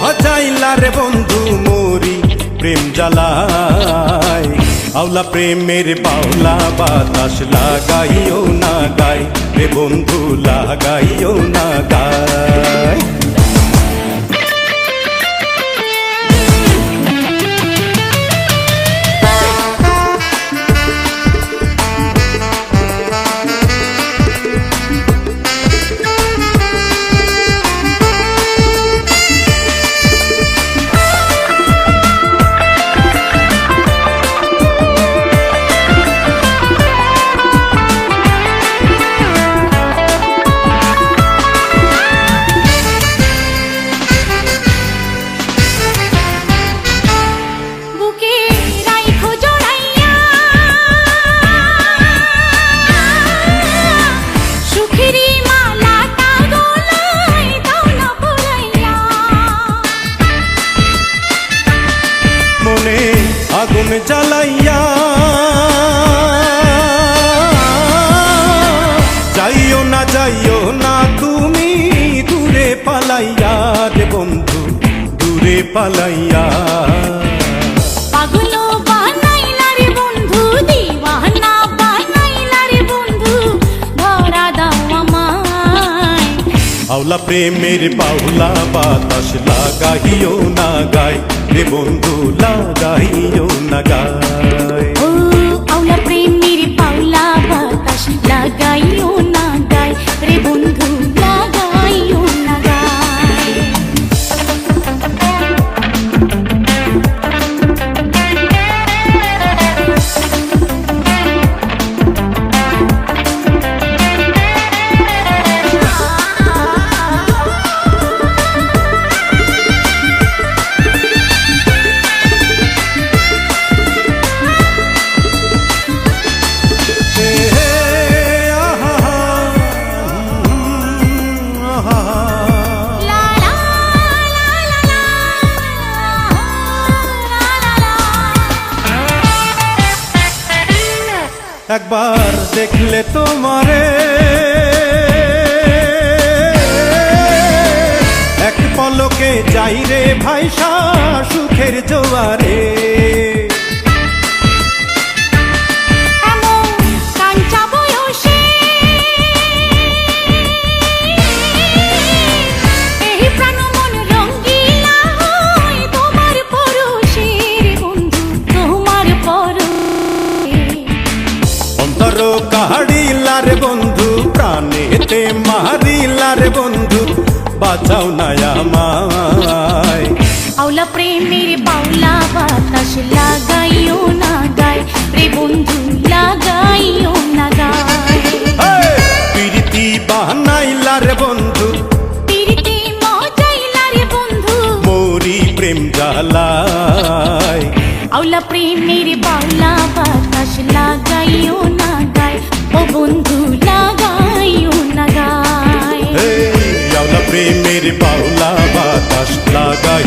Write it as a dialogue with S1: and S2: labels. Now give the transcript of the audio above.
S1: মজাইলা রে বন্ধু মোরি প্রেম জ্বালায় আওলা প্রেমের বাউলা বাতাস লাগাইও না গায় রে বন্ধু লাগাইও না গায় আগুন জ্বালাইয়া যাইও না তুমি দূরে পালাইয়া রে বন্ধু দূরে পালাইয়া
S2: পাগল বানাইলা রে বন্ধু দিওয়ানা বানাইলা রে বন্ধু ধরা দাও আমায়
S1: আওলা প্রেমের বাউলা বাতাস লাগাইও না গায় রে বন্ধু লাগাইও না গায়
S2: ও আওলা প্রেমের বাউলা বাতাস লাগাইও না গায় রে বন্ধু লাগাইও না গায়
S1: একবার দেখলে তোমারে এক পলকে যাই রে ভাইসা সুখের জোয়ারে কাহাড়িলা রে বন্ধু প্রাণেতে মারিলা রে বন্ধু বাঁচাও না আমায়
S2: আওলা প্রেমের বাউলা বাতাস লাগাইও না গায় রে বন্ধু লাগাইও না গায়
S1: প্রীতি বানাইলা রে বন্ধু
S2: প্রীতি মজাইলা রে বন্ধু
S1: মোরি প্রেম জ্বালায়
S2: আওলা প্রেমের বাউলা বাতাস লাগাইও না গায় ও বন্ধু লাগাইও না গায়
S1: আওলা প্রেমের বাউলা বাতাস লাগাই